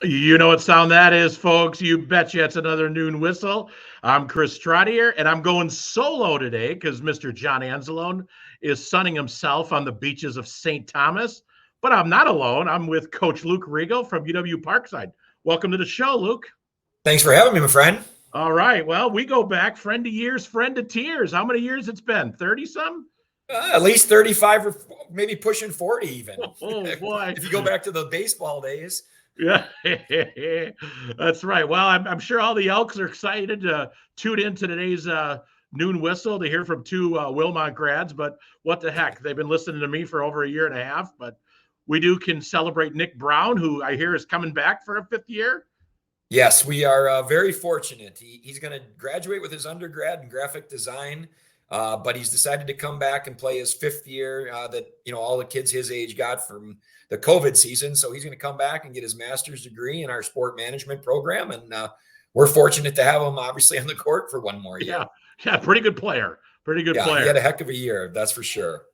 You know what sound that is, folks. You betcha it's another noon whistle. I'm Chris Trottier, and I'm going solo today because Mr. John Anzalone is sunning himself on the beaches of St. Thomas. But I'm not alone. I'm with Coach Luke Reigel from UW Parkside. Welcome to the show, Luke. Thanks for having me, my friend. All right. Well, we go back friend to years, friend to tears. How many years it's been? 30 some? At least 35 or maybe pushing 40 even. Oh, boy. If you go back to the baseball days. Yeah, that's right. Well, I'm sure all the Elks are excited to tune in to today's noon whistle to hear from two Wilmot grads. But what the heck? They've been listening to me for over a year and a half. But we can celebrate Nick Brown, who I hear is coming back for a fifth year. Yes, we are very fortunate. He's going to graduate with his undergrad in graphic design, but he's decided to come back and play his fifth year that, all the kids his age got from the COVID season. So he's going to come back and get his master's degree in our sport management program. And we're fortunate to have him obviously on the court for one more year. Yeah. Pretty good player. Player. He had a heck of a year. That's for sure.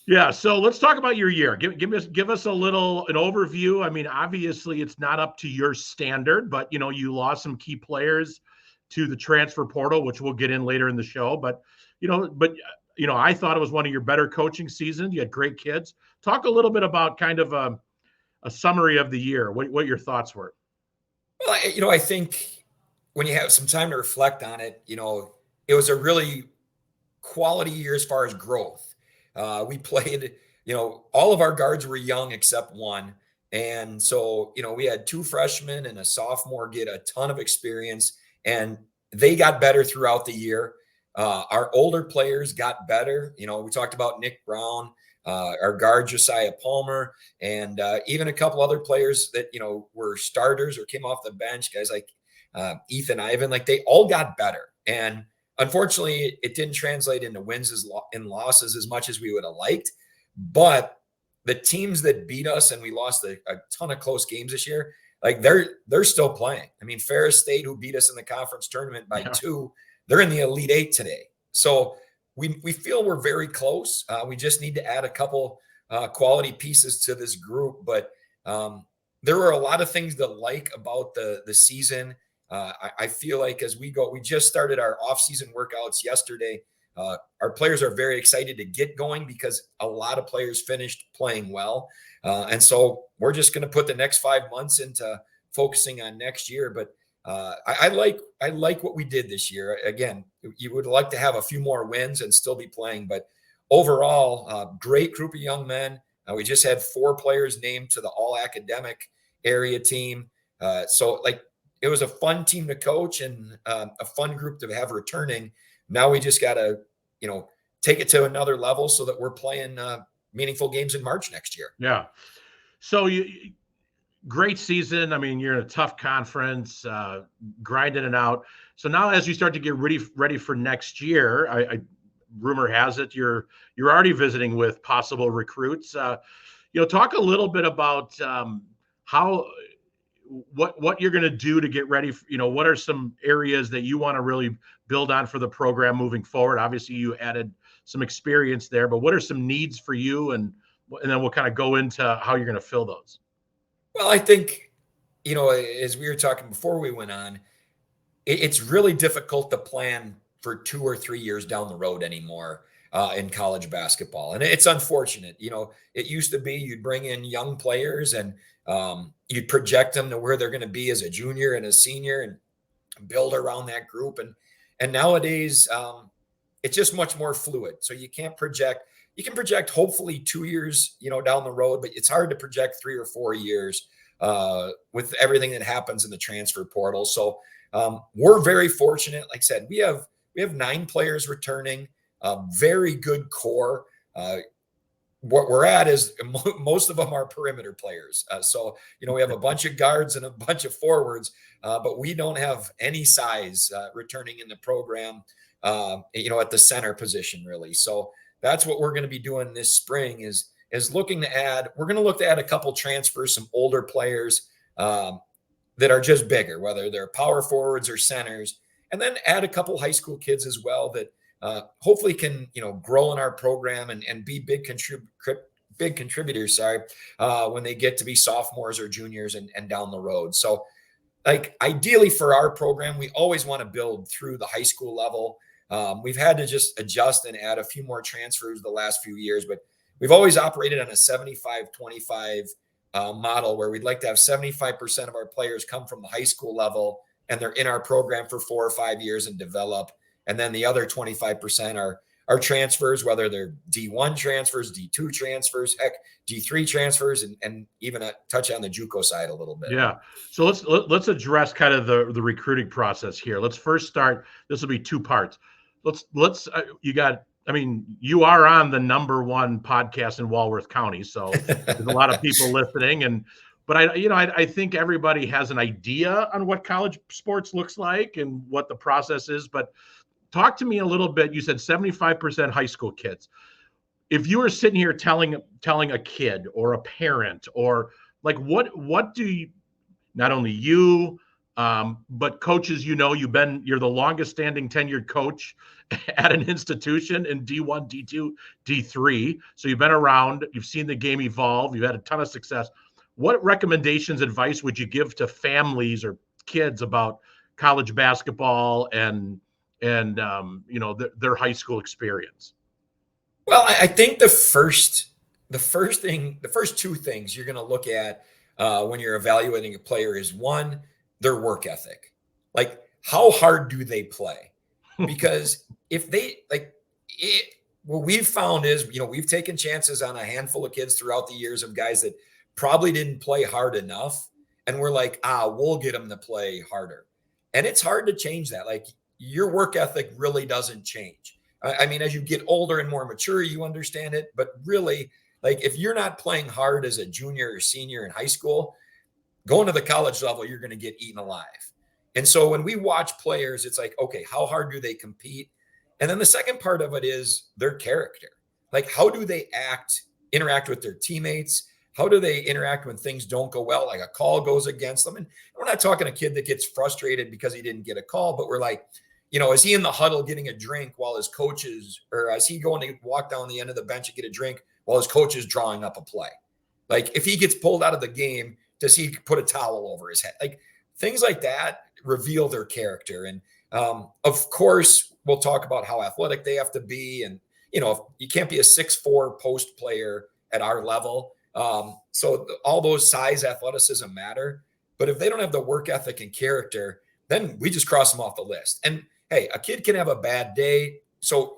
Yeah. So let's talk about your year. Give us an overview. I mean, obviously it's not up to your standard, but you lost some key players to the transfer portal, which we'll get in later in the show. But I thought it was one of your better coaching seasons. You had great kids. Talk a little bit about kind of a summary of the year, what your thoughts were. Well, I think when you have some time to reflect on it, it was a really quality year as far as growth. We played, all of our guards were young except one. And so, we had two freshmen and a sophomore get a ton of experience, and they got better throughout the year. Our older players got better. We talked about Nick Brown, our guard Josiah Palmer, and even a couple other players that, were starters or came off the bench, guys like Ethan Ivan, like they all got better. And unfortunately, it didn't translate into wins and losses as much as we would have liked. But the teams that beat us, and we lost a ton of close games this year, like they're still playing. I mean, Ferris State, who beat us in the conference tournament by 2, they're in the Elite 8 today. So we feel we're very close. We just need to add a couple quality pieces to this group. But there were a lot of things to like about the season. I feel like as we just started our off-season workouts yesterday. Our players are very excited to get going because a lot of players finished playing well. And so we're just going to put the next 5 months into focusing on next year. But I like what we did this year. Again, you would like to have a few more wins and still be playing. But overall, great group of young men. We just had 4 players named to the all-academic area team. So it was a fun team to coach and a fun group to have returning. Now we just got to, take it to another level so that we're playing meaningful games in March next year. Yeah. So great season. I mean, you're in a tough conference, grinding it out. So now as you start to get ready for next year, I rumor has it you're already visiting with possible recruits. Talk a little bit about what you're going to do to get ready. What are some areas that you want to really build on for the program moving forward? Obviously, you added some experience there, but what are some needs for you? And then we'll kind of go into how you're going to fill those. Well, I think, as we were talking before we went on, it's really difficult to plan for 2 or 3 years down the road anymore in college basketball. And it's unfortunate. It used to be you'd bring in young players and you'd project them to where they're going to be as a junior and a senior and build around that group. And nowadays, it's just much more fluid. So you can't project. You can project hopefully 2 years, down the road, but it's hard to project 3 or 4 years with everything that happens in the transfer portal. So we're very fortunate. Like I said, we have 9 players returning, a very good core. What we're at is most of them are perimeter players. So, we have a bunch of guards and a bunch of forwards, but we don't have any size returning in the program, at the center position really. So that's what we're going to be doing this spring is looking to add. We're going to look to add a couple transfers, some older players that are just bigger, whether they're power forwards or centers, and then add a couple high school kids as well that hopefully can, grow in our program and be big contributors, when they get to be sophomores or juniors and down the road. So like ideally for our program, we always want to build through the high school level. We've had to just adjust and add a few more transfers the last few years, but we've always operated on a 75-25 model where we'd like to have 75% of our players come from the high school level and they're in our program for 4 or 5 years and develop. And then the other 25% are transfers, whether they're D1 transfers, D2 transfers, heck, D3 transfers, and even a touch on the JUCO side a little bit. Yeah. So let's address kind of the recruiting process here. Let's first start. This will be 2 parts. You are on the #1 podcast in Walworth County, so there's a lot of people listening. But I think everybody has an idea on what college sports looks like and what the process is. But talk to me a little bit. You said 75% high school kids. If you were sitting here telling a kid or a parent, or like what do you, not only you, but coaches, you're the longest standing tenured coach at an institution in D1, D2, D3. So you've been around, you've seen the game evolve, you've had a ton of success. What recommendations, advice would you give to families or kids about college basketball and their high school experience? Well, I think the first 2 things you're going to look at when you're evaluating a player is, 1, their work ethic. Like, how hard do they play? Because if they what we've found is, we've taken chances on a handful of kids throughout the years of guys that probably didn't play hard enough. And we're like, we'll get them to play harder. And it's hard to change that. Like, your work ethic really doesn't change. I mean, as you get older and more mature, you understand it. But really, like, if you're not playing hard as a junior or senior in high school, going to the college level, you're going to get eaten alive. And so when we watch players, it's like, okay, how hard do they compete? And then the second part of it is their character. Like, how do they interact with their teammates? How do they interact when things don't go well? Like a call goes against them. And we're not talking a kid that gets frustrated because he didn't get a call, but we're like, is he in the huddle getting a drink while his coaches, or is he going to walk down the end of the bench and get a drink while his coach is drawing up a play? Like, if he gets pulled out of the game, does he put a towel over his head? Like, things like that reveal their character. And of course, we'll talk about how athletic they have to be. And, if you can't be a 6'4" post player at our level. So all those size, athleticism matter. But if they don't have the work ethic and character, then we just cross them off the list. And hey, a kid can have a bad day. So,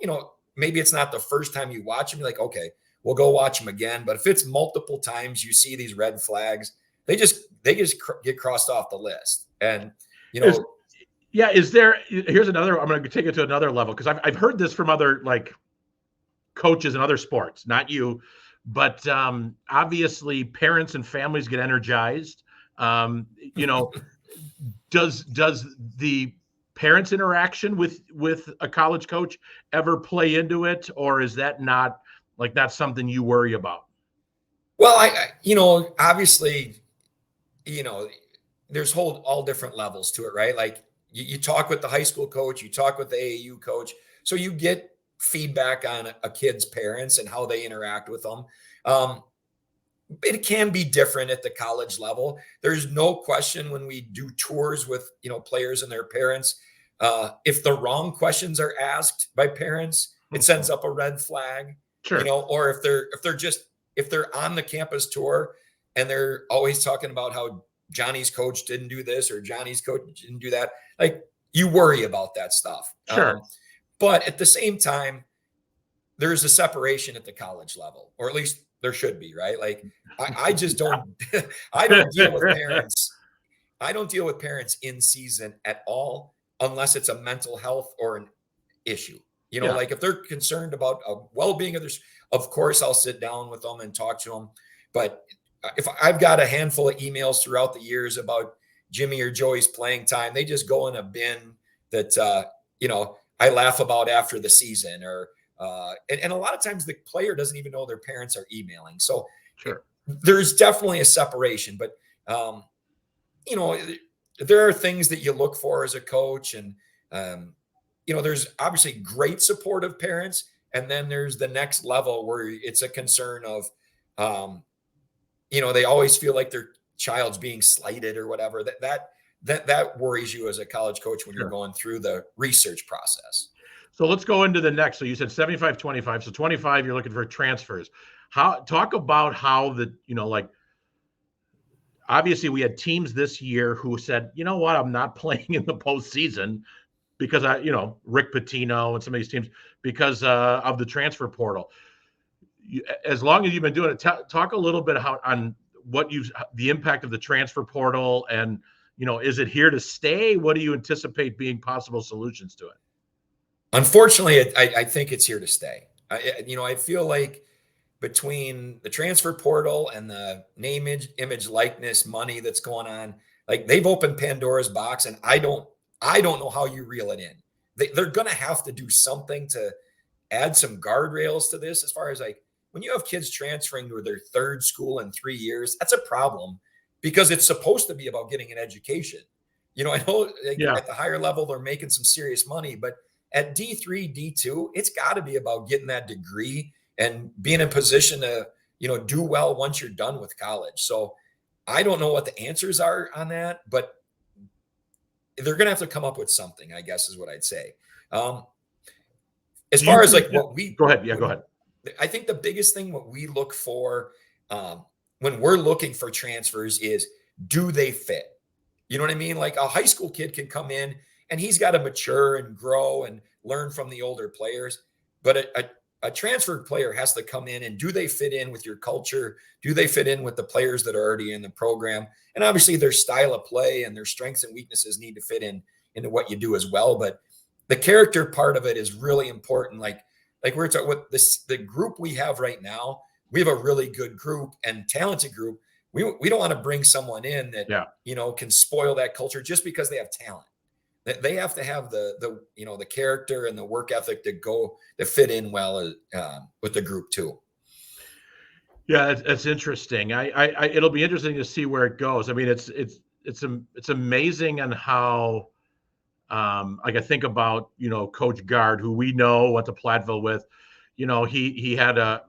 maybe it's not the first time you watch him. You're like, okay, we'll go watch him again. But if it's multiple times you see these red flags, they just get crossed off the list. And, here's another, I'm going to take it to another level, because I've heard this from other coaches in other sports, not you, but obviously parents and families get energized. Does the parents' interaction with a college coach ever play into it, or is that not that's something you worry about? Well, obviously, there's all different levels to it, right? Like, you talk with the high school coach, you talk with the AAU coach, so you get feedback on a kid's parents and how they interact with them. It can be different at the college level. There's no question when we do tours with, players and their parents, if the wrong questions are asked by parents, it sends up a red flag. Sure. Or if they're on the campus tour and they're always talking about how Johnny's coach didn't do this or Johnny's coach didn't do that, like, you worry about that stuff. Sure. But at the same time, there's a separation at the college level, or at least there should be, right? Like, I just don't, I don't deal with parents. I don't deal with parents in season at all, unless it's a mental health or an issue. Like, if they're concerned about a well-being of theirs, of course, I'll sit down with them and talk to them. But if I've got a handful of emails throughout the years about Jimmy or Joey's playing time, they just go in a bin that, I laugh about after the season, or, and a lot of times the player doesn't even know their parents are emailing. So sure, there's definitely a separation, but, there are things that you look for as a coach, and, there's obviously great supportive parents. And then there's the next level where it's a concern of, They always feel like their child's being slighted or whatever. That worries you as a college coach when you're going through the research process. So let's go into the next. So you said 75, 25. So 25, you're looking for transfers. Talk about how obviously we had teams this year who said, you know what, I'm not playing in the postseason because Rick Pitino and some of these teams because of the transfer portal. As long as you've been doing it, talk a little bit on the impact of the transfer portal and, is it here to stay? What do you anticipate being possible solutions to it? Unfortunately, I think it's here to stay. I feel like between the transfer portal and the name, image, likeness, money that's going on, like they've opened Pandora's box, and I don't know how you reel it in. They're going to have to do something to add some guardrails to this. As far as like when you have kids transferring to their third school in 3 years, that's a problem because it's supposed to be about getting an education. I know at the higher level they're making some serious money, but at D3, D2, it's got to be about getting that degree and being in position to, do well once you're done with college. So I don't know what the answers are on that, but they're going to have to come up with something, I guess is what I'd say. As far as like what we go ahead. Yeah, go ahead. I think the biggest thing, what we look for when we're looking for transfers is, do they fit? You know what I mean? Like a high school kid can come in and he's got to mature and grow and learn from the older players. But a transfer player has to come in and do they fit in with your culture? Do they fit in with the players that are already in the program? And obviously their style of play and their strengths and weaknesses need to fit into what you do as well. But the character part of it is really important. Like we're talking with the group we have right now, we have a really good group and talented group. We don't want to bring someone in that, can spoil that culture just because they have talent. They have to have the character and the work ethic to fit in well with the group too. Yeah, it's interesting. It'll be interesting to see where it goes. I mean, it's amazing on how, like I think about, Coach Gard, who we know went to Platteville with, he had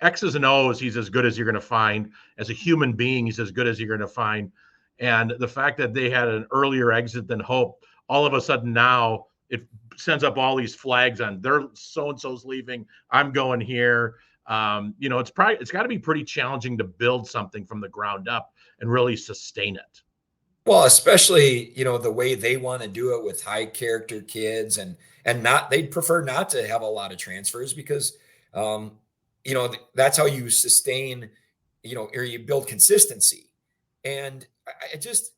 X's and O's. He's as good as you're going to find. As a human being, he's as good as you're going to find. And the fact that they had an earlier exit than hoped, all of a sudden now it sends up all these flags on their so-and-so's leaving. I'm going here. It's got to be pretty challenging to build something from the ground up and really sustain it. Well, especially, the way they want to do it with high character kids and they'd prefer not to have a lot of transfers because, that's how you sustain, or you build consistency. And I just,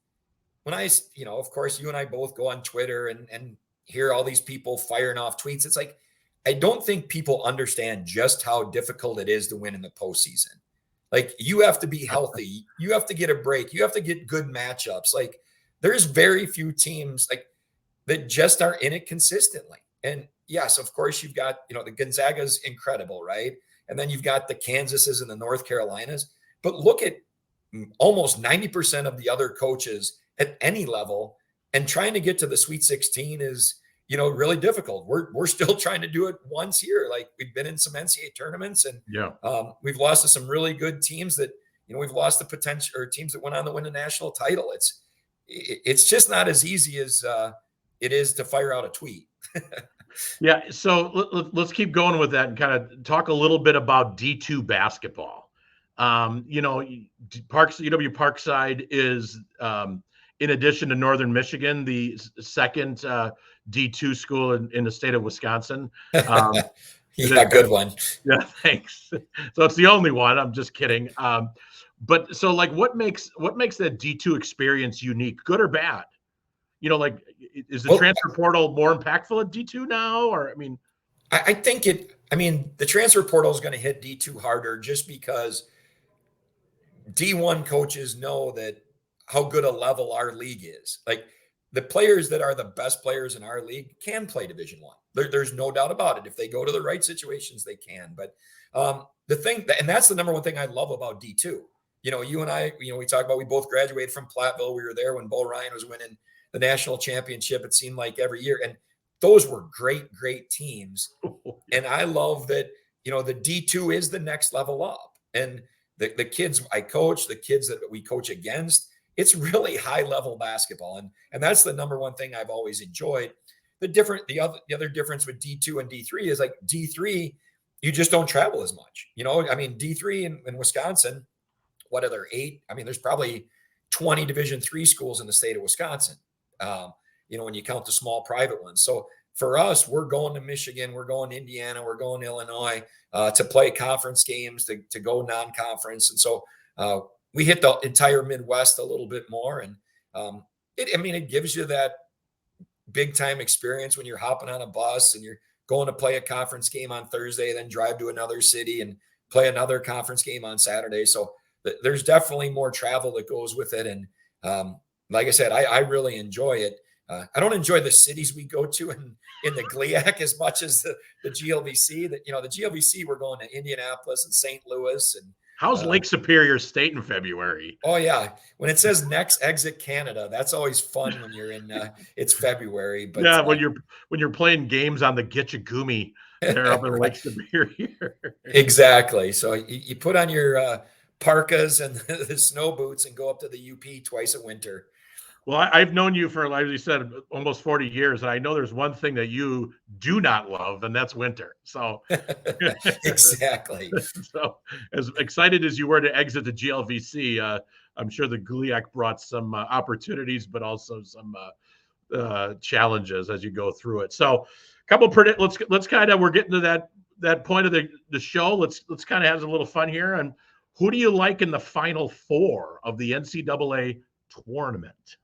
when of course you and I both go on Twitter and hear all these people firing off tweets. It's like, I don't think people understand just how difficult it is to win in the postseason. Like you have to be healthy. You have to get a break. You have to get good matchups. Like there's very few teams that just are in it consistently. And yes, of course you've got, the Gonzaga's incredible, right? And then you've got the Kansases and the North Carolinas, but look at almost 90% of the other coaches at any level, and trying to get to the Sweet 16 is, really difficult. We're still trying to do it once here. Like we've been in some NCAA tournaments and we've lost to some really good teams that, we've lost the potential or teams that went on to win a national title. It's just not as easy as it is to fire out a tweet. Yeah. So let's keep going with that and kind of talk a little bit about D2 basketball. UW Parkside is, in addition to Northern Michigan, the second D2 school in the state of Wisconsin. Good one. Yeah, thanks. So it's the only one. I'm just kidding. But so like, what makes that D2 experience unique, good or bad? Is the transfer portal more impactful at D2 now? Or, I mean, I think the transfer portal is going to hit D2 harder just because D1 coaches know that how good a level our league is. Like the players that are the best players in our league can play Division I. There's no doubt about it. If they go to the right situations, they can. But the thing, and that's the number one thing I love about D2. You and I, we talk about, we both graduated from Platteville. We were there when Bo Ryan was winning the national championship. It seemed like every year. And those were great, great teams. And I love that, the D2 is the next level up. And the kids I coach, the kids that we coach against, it's really high level basketball. And that's the number one thing I've always enjoyed. The other difference with D2 and D3 is like D3, you just don't travel as much. I mean, D3 in Wisconsin, what are there, 8? I mean, there's probably 20 Division III schools in the state of Wisconsin, when you count the small private ones. So for us, we're going to Michigan, we're going to Indiana, we're going to Illinois to play conference games, to go non-conference. And so we hit the entire Midwest a little bit more. And it gives you that big time experience when you're hopping on a bus and you're going to play a conference game on Thursday, then drive to another city and play another conference game on Saturday. So there's definitely more travel that goes with it. And like I said, I really enjoy it. I don't enjoy the cities we go to in the GLIAC as much as the GLVC. The GLVC, we're going to Indianapolis and St. Louis. And how's Lake Superior State in February? Oh yeah, when it says next exit Canada, that's always fun when you're in. It's February, but yeah, when you're playing games on the Gitchagumi there up in Lake Superior. Exactly. So you put on your parkas and the snow boots and go up to the UP twice a winter. Well, I've known you for, as you said, almost 40 years, and I know there's one thing that you do not love, and that's winter. So exactly. So as excited as you were to exit the GLVC, I'm sure the GLIAC brought some opportunities, but also some challenges as you go through it. So a couple let's kind of, we're getting to that point of the show. Let's kind of have a little fun here. And who do you like in the Final Four of the NCAA tournament?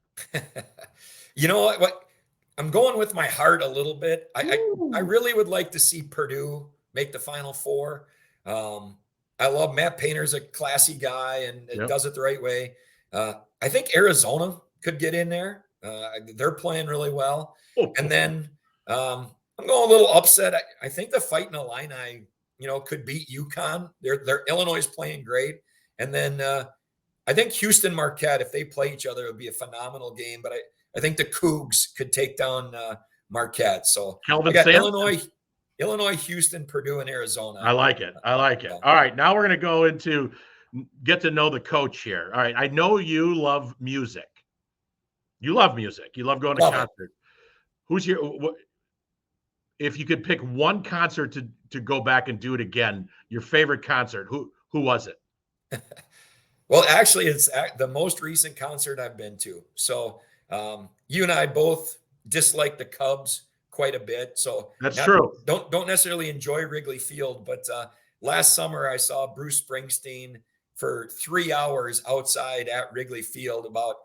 You know what? I'm going with my heart a little bit. I really would like to see Purdue make the Final Four. I love Matt Painter's a classy guy and does it the right way. I think Arizona could get in there. They're playing really well. And then I'm going a little upset. I think the Fighting Illini, could beat UConn. Their Illinois is playing great. And then I think Houston Marquette, if they play each other, it would be a phenomenal game. But I think the Cougs could take down Marquette. So Kelvin I got Sampson? Illinois, Houston, Purdue, and Arizona. I like it. All right, now we're going to go into get to know the coach here. All right, I know you love music. You love music. You love going to concerts. Who's if you could pick one concert to go back and do it again, your favorite concert, who was it? Well, actually, it's the most recent concert I've been to. So you and I both dislike the Cubs quite a bit. So that's true. Don't necessarily enjoy Wrigley Field, but last summer I saw Bruce Springsteen for 3 hours outside at Wrigley Field, about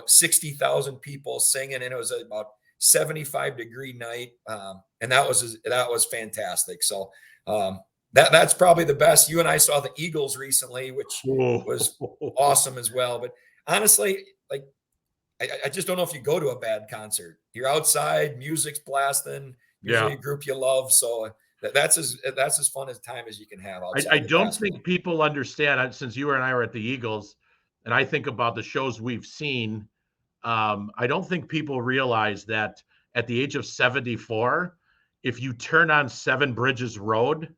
60,000 people singing, and it was about 75-degree night, and that was fantastic. So that's probably the best. You and I saw the Eagles recently, which was awesome as well. But honestly, I just don't know if you go to a bad concert. You're outside, music's blasting, usually a group you love. So that's as fun a time as you can have outside. I don't think people understand, since you and I were at the Eagles, and I think about the shows we've seen, I don't think people realize that at the age of 74, if you turn on Seven Bridges Road,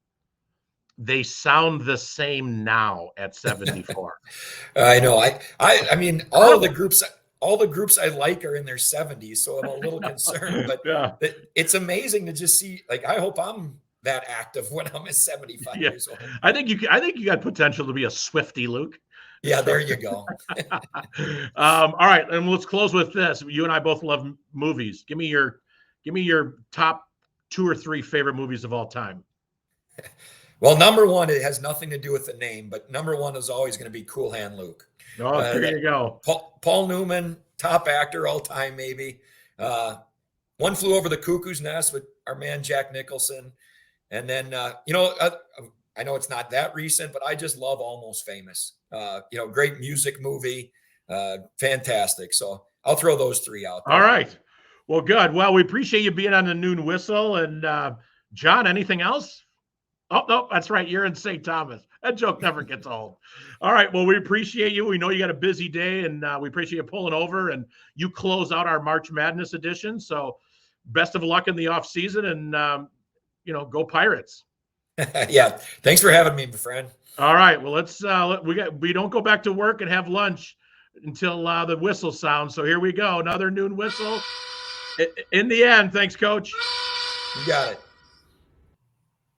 they sound the same now at 74. I know. I mean, all the groups I like are in their 70s, so I'm a little concerned. But it's amazing to just see. I hope I'm that active when I'm at 75 years old. I think you got potential to be a Swiftie, Luke. Yeah, there you go. All right, and let's close with this. You and I both love movies. Give me your top 2 or 3 favorite movies of all time. Well, number one, it has nothing to do with the name, but number one is always going to be Cool Hand Luke. Oh, there you go. Paul Newman, top actor all time, maybe. One Flew Over the Cuckoo's Nest with our man Jack Nicholson. And then, I know it's not that recent, but I just love Almost Famous. Great music movie. Fantastic. So I'll throw those 3 out there. All right. Well, good. Well, we appreciate you being on the Noon Whistle. And John, anything else? Oh, no, that's right. You're in St. Thomas. That joke never gets old. All right. Well, we appreciate you. We know you got a busy day, and we appreciate you pulling over, and you close out our March Madness edition. So best of luck in the off season, and, go Pirates. Yeah. Thanks for having me, my friend. All right. Well, we don't go back to work and have lunch until the whistle sounds. So here we go. Another noon whistle. In the end, thanks, Coach. You got it.